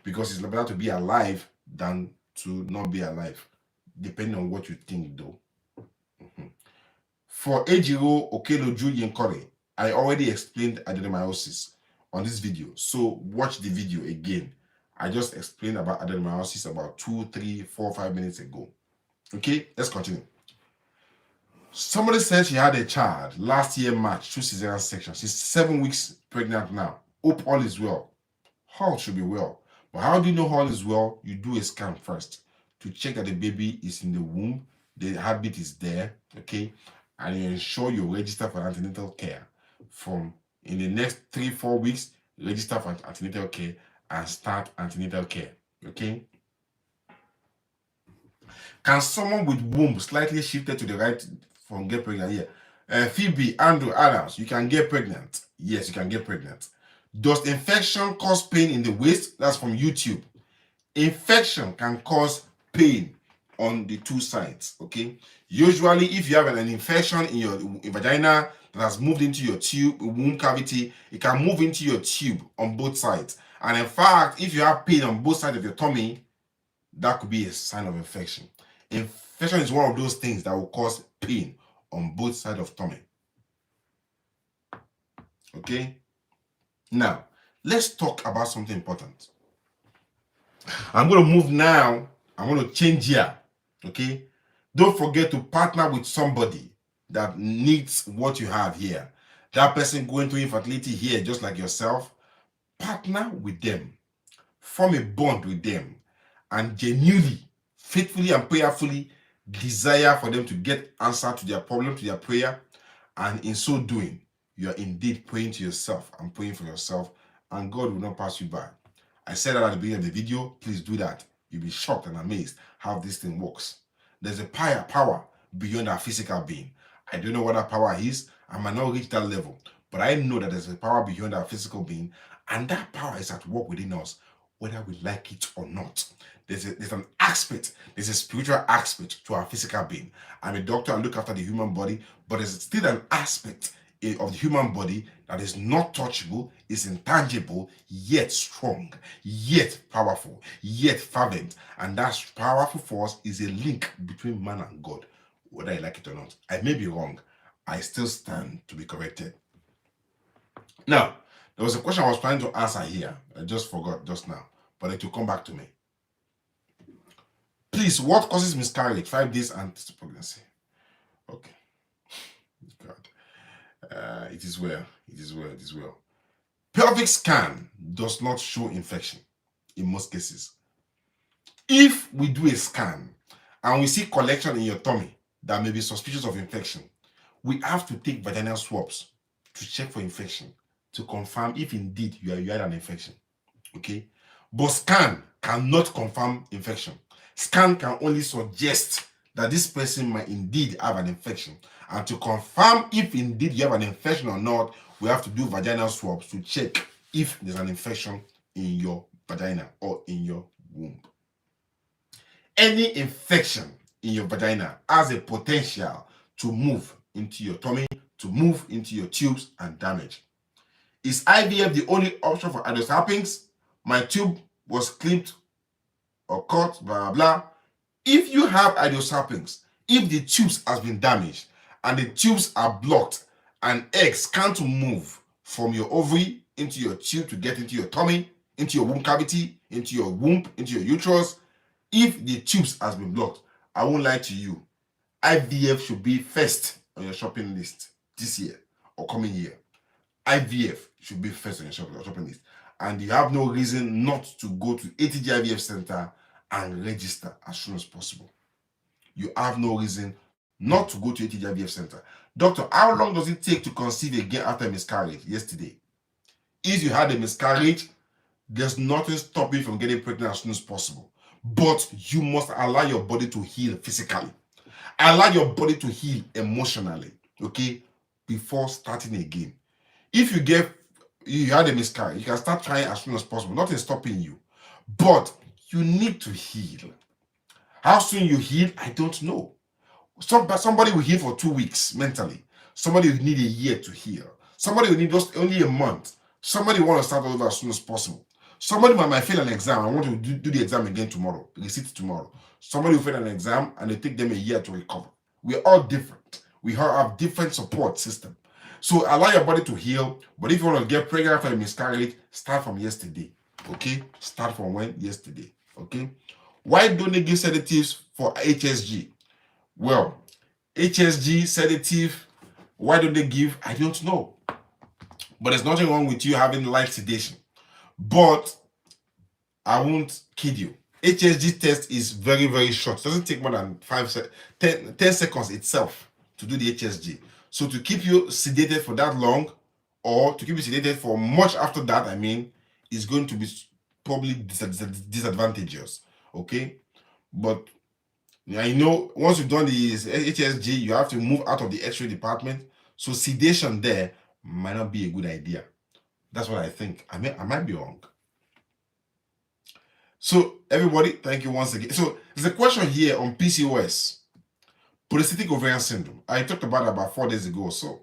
because it's better to be alive than to not be alive, depending on what you think though. For Ejiro Okeloju Yenkore, I already explained adenomyosis on this video, so watch the video again. I just explained about adenomyosis about 2, 3, 4, 5 minutes ago. Okay, let's continue. Somebody said she had a child last year, March, 2 cesarean section. She's 7 weeks pregnant now. Hope all is well. All should be well. But how do you know all is well? You do a scan first to check that the baby is in the womb, the heartbeat is there, okay? And you ensure you register for antenatal care. From in the next 3-4 weeks, register for antenatal care and start antenatal care, okay? Can someone with womb slightly shifted to the right from get pregnant? Yeah. Phoebe, Andrew, Adams, you can get pregnant. Yes, you can get pregnant. Does infection cause pain in the waist? That's from YouTube. Infection can cause pain on the 2 sides, okay? Usually, if you have an infection in your vagina that has moved into your tube, womb cavity, it can move into your tube on both sides. And in fact, if you have pain on both sides of your tummy, that could be a sign of infection. Infection is one of those things that will cause pain on both sides of tummy. Okay? Now, let's talk about something important. I'm going to move now. I'm going to change here. Okay? Don't forget to partner with somebody that needs what you have here. That person going through infertility here, just like yourself, partner with them. Form a bond with them. And genuinely, faithfully and prayerfully desire for them to get answer to their problem, to their prayer. And in so doing, you are indeed praying to yourself and praying for yourself, and God will not pass you by. I said that at the beginning of the video. Please do that. You'll be shocked and amazed how this thing works. There's a power beyond our physical being. I don't know what that power is. I might not reach that level, but I know that there's a power beyond our physical being, and that power is at work within us, whether we like it or not. There's an aspect, there's a spiritual aspect to our physical being. I'm a doctor, I look after the human body, but there's still an aspect of the human body that is not touchable, is intangible, yet strong, yet powerful, yet fervent. And that powerful force is a link between man and God, whether I like it or not. I may be wrong. I still stand to be corrected. Now, there was a question I was trying to answer here. I just forgot just now, but it will come back to me. Please, what causes miscarriage? 5 days and pregnancy. Okay. God. It is well. It is well. It is well. Pelvic scan does not show infection in most cases. If we do a scan and we see collection in your tummy that may be suspicious of infection, we have to take vaginal swabs to check for infection, to confirm if indeed you had an infection. Okay? But scan cannot confirm infection. Scan can only suggest that this person might indeed have an infection. And to confirm if indeed you have an infection or not, we have to do vaginal swabs to check if there's an infection in your vagina or in your womb. Any infection in your vagina has a potential to move into your tummy, to move into your tubes and damage. Is IVF the only option for idiopathics? My tube was clipped or cut, blah, blah, blah. If you have idiopathics, if the tubes has been damaged and the tubes are blocked and eggs can't move from your ovary into your tube to get into your tummy, into your womb cavity, into your womb, into your uterus, if the tubes has been blocked, I won't lie to you, IVF should be first on your shopping list this year or coming year. IVF should be first on your shopping list. And you have no reason not to go to ATG IVF Center and register as soon as possible. You have no reason not to go to ATG IVF center. Doctor, how long does it take to conceive again after a miscarriage? Yesterday. If you had a miscarriage, there's nothing stopping you from getting pregnant as soon as possible. But you must allow your body to heal physically. Allow your body to heal emotionally, okay, before starting again. If you had a miscarriage, you can start trying as soon as possible. Nothing stopping you. But you need to heal. How soon you heal, I don't know. Somebody will heal for 2 weeks mentally. Somebody will need a year to heal. Somebody will need just only a month. Somebody will want to start over as soon as possible. Somebody might fail an exam. I want to do the exam again tomorrow. Receipt tomorrow. Somebody will fail an exam and it take them a year to recover. We're all different. We all have different support system. So allow your body to heal. But if you want to get pregnant after a miscarriage, start from yesterday. Okay? Start from when? Yesterday. Okay? Why don't they give sedatives for HSG? Well, HSG, sedative, why don't they give? I don't know. But there's nothing wrong with you having light sedation. But I won't kid you. HSG test is very, very short. It doesn't take more than 10 seconds itself to do the HSG. So to keep you sedated for that long, or to keep you sedated for much after that, is going to be probably disadvantageous. Okay? But I know once you've done the HSG, you have to move out of the X-ray department. So sedation there might not be a good idea. That's what I think. I might be wrong. So everybody, thank you once again. So there's a question here on PCOS, Parasitic Ovarian Syndrome. I talked about it about 4 days ago or so.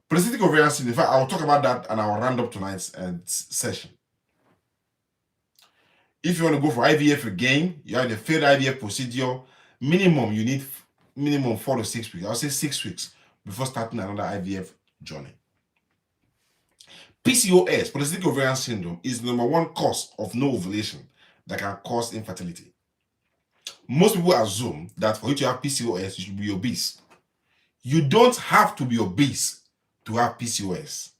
Parasitic Ovarian Syndrome, in fact, I'll talk about that and I'll round up tonight's session. If you want to go for IVF again, you have the failed IVF procedure, you need minimum 4 to 6 weeks. I'll say 6 weeks before starting another IVF journey. PCOS, Polycystic Ovarian Syndrome, is the #1 cause of no ovulation that can cause infertility. Most people assume that for you to have PCOS, you should be obese. You don't have to be obese to have PCOS.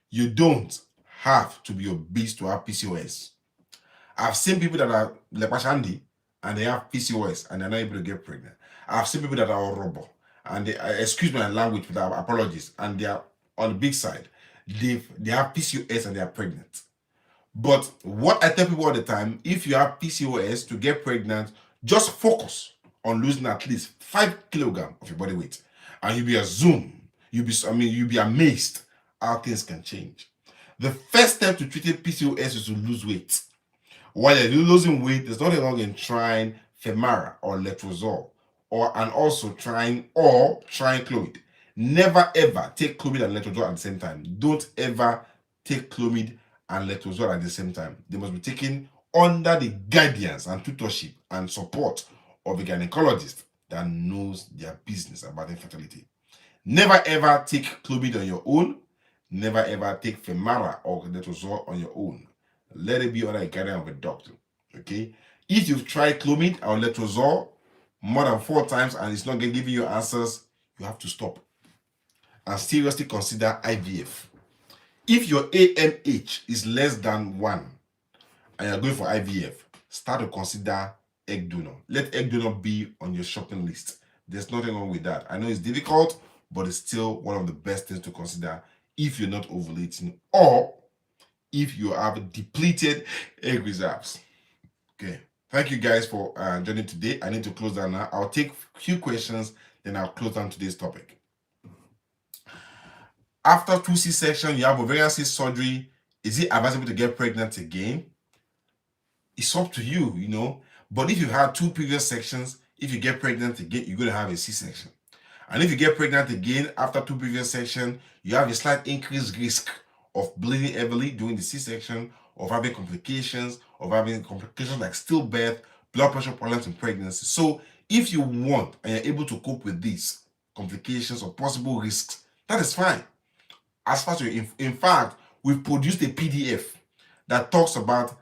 You don't have to be obese to have PCOS. I've seen people that are lepashandi and they have PCOS and they're not able to get pregnant. I've seen people that are rubber and they, excuse my language without apologies, and they are on the big side. They have PCOS and they are pregnant. But what I tell people all the time, if you have PCOS to get pregnant, just focus on losing at least 5 kilograms of your body weight, and you'll be amazed how things can change. The first step to treating PCOS is to lose weight. While you're losing weight, there's nothing wrong in trying Femara or Letrozole, and also trying Clomid. Never ever take Clomid and Letrozole at the same time. Don't ever take Clomid and Letrozole at the same time. They must be taken under the guidance and tutorship and support of a gynecologist that knows their business about infertility. Never ever take Clomid on your own. Never ever take Femara or Letrozole on your own. Let it be under the guidance of a doctor. Okay? If you've tried Clomid or Letrozole more than 4 times and it's not giving you answers, you have to stop and seriously consider IVF. If your AMH is less than 1 and you're going for IVF, start to consider egg donor. Let egg donor be on your shopping list. There's nothing wrong with that. I know it's difficult, but it's still one of the best things to consider if you're not ovulating or if you have depleted egg reserves. Okay. Thank you guys for joining today. I need to close down now. I'll take a few questions, then I'll close down today's topic. After 2 C-section, you have ovarian cyst surgery. Is it advisable to get pregnant again? It's up to you, But if you've had 2 previous sections, if you get pregnant again, you're going to have a C-section. And if you get pregnant again after 2 previous sections, you have a slight increased risk of bleeding heavily during the C-section, of having complications like stillbirth, blood pressure problems in pregnancy. So if you want and you're able to cope with these complications or possible risks, that is fine. As far as in fact, we've produced a PDF that talks about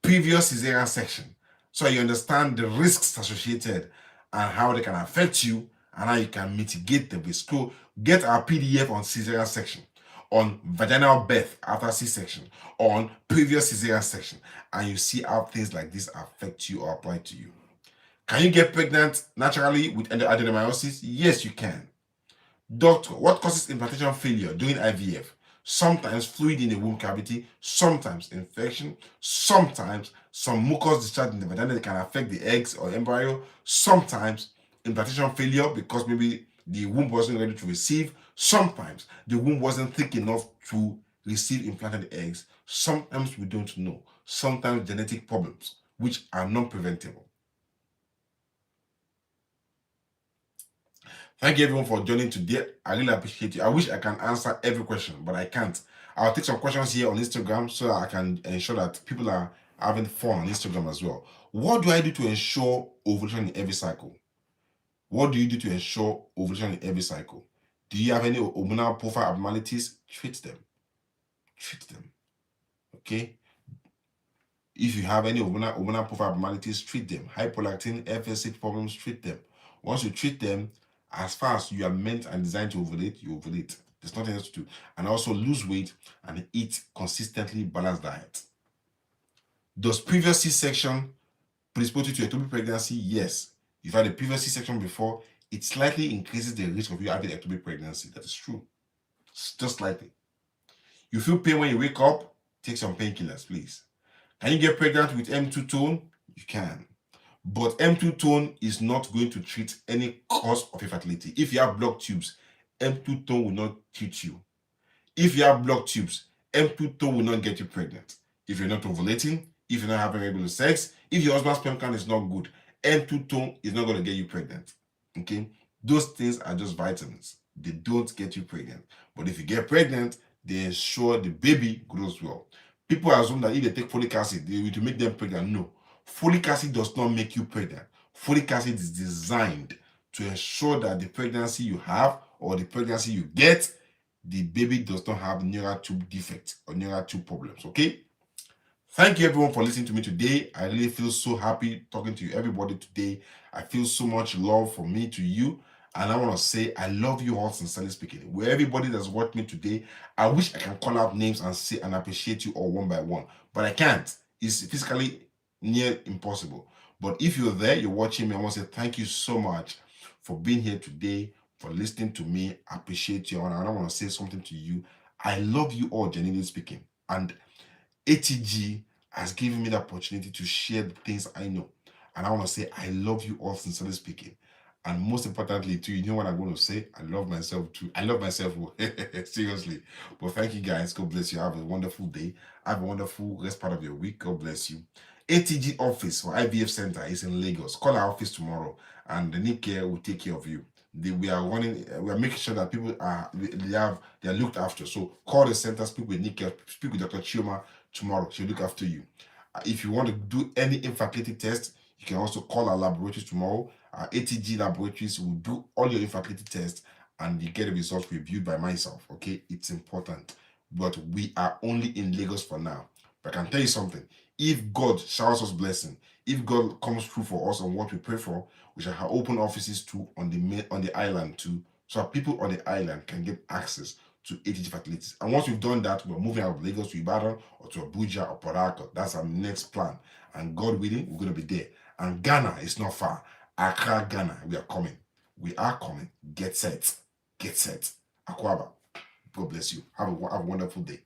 previous cesarean section, so you understand the risks associated and how they can affect you and how you can mitigate the risk. So get our PDF on cesarean section, on vaginal birth after C-section, on previous cesarean section, and you see how things like this affect you or apply to you. Can you get pregnant naturally with adenomyosis? Yes, you can. Doctor, what causes implantation failure during IVF? Sometimes fluid in the womb cavity, sometimes infection, sometimes some mucus discharge in the vagina that can affect the eggs or embryo, sometimes implantation failure because maybe the womb wasn't ready to receive, sometimes the womb wasn't thick enough to receive implanted eggs, sometimes we don't know, sometimes genetic problems which are non-preventable. Thank you everyone for joining today. I really appreciate you. I wish I can answer every question, but I can't. I'll take some questions here on Instagram so that I can ensure that people are having fun on Instagram as well. What do I do to ensure ovulation in every cycle? What do you do to ensure ovulation in every cycle? Do you have any hormonal profile abnormalities? Treat them. Treat them. Okay? If you have any hormonal profile abnormalities, treat them. Hyprolactin, FSH problems, treat them. Once you treat them, as far as you are meant and designed to ovulate, you ovulate. There's nothing else to do. And also lose weight and eat consistently balanced diet. Does previous C-section predispose you to ectopic pregnancy? Yes. If you had a previous C-section before, it slightly increases the risk of you having ectopic pregnancy. That is true. Just slightly. You feel pain when you wake up? Take some painkillers, please. Can you get pregnant with M2 tone? You can. But M2 tone is not going to treat any cause of infertility. If you have blocked tubes, M2 tone will not treat you. If you have blocked tubes, M2 tone will not get you pregnant. If you're not ovulating, if you're not having regular sex, if your husband's sperm count is not good, M2 tone is not going to get you pregnant. Okay? Those things are just vitamins. They don't get you pregnant. But if you get pregnant, they ensure the baby grows well. People assume that if they take folic acid, they will make them pregnant. No. Folic acid does not make you pregnant. Folic acid is designed to ensure that the pregnancy you have or the pregnancy you get, the baby does not have neural tube defects or neural tube problems. Okay? Thank you everyone for listening to me today. I really feel so happy talking to you, everybody today. I feel so much love from me to you. And I want to say I love you all, sincerely speaking. Where everybody that's watched me today, I wish I can call out names and say and appreciate you all one by one. But I can't. It's physically near impossible. But if you're there, you're watching me, I want to say thank you so much for being here today, for listening to me. I appreciate you. And I want to say something to you. I love you all, genuinely speaking. And ATG has given me the opportunity to share the things I know. And I want to say, I love you all, sincerely speaking. And most importantly, too, you know what I'm going to say? I love myself too. I love myself. Seriously. But thank you guys. God bless you. Have a wonderful day. Have a wonderful rest part of your week. God bless you. ATG office for IVF Center is in Lagos. Call our office tomorrow and the Nick Care will take care of you. We are making sure that people are looked after. So call the center, speak with Nick Care, speak with Dr. Chioma tomorrow. She'll look after you. If you want to do any infertility test, you can also call our laboratories tomorrow. Our ATG laboratories will do all your infertility tests and you get the results reviewed by myself. Okay, it's important. But we are only in Lagos for now. But I can tell you something. If God showers us blessing, if God comes through for us on what we pray for, we shall have open offices too on the island too, so that people on the island can get access to ATG facilities. And once we've done that, we're moving out of Lagos to Ibadan or to Abuja or Port Harcourt. That's our next plan. And God willing, we're going to be there. And Ghana is not far. Accra, Ghana, we are coming. We are coming. Get set. Get set. Akwaba. God bless you. Have a wonderful day.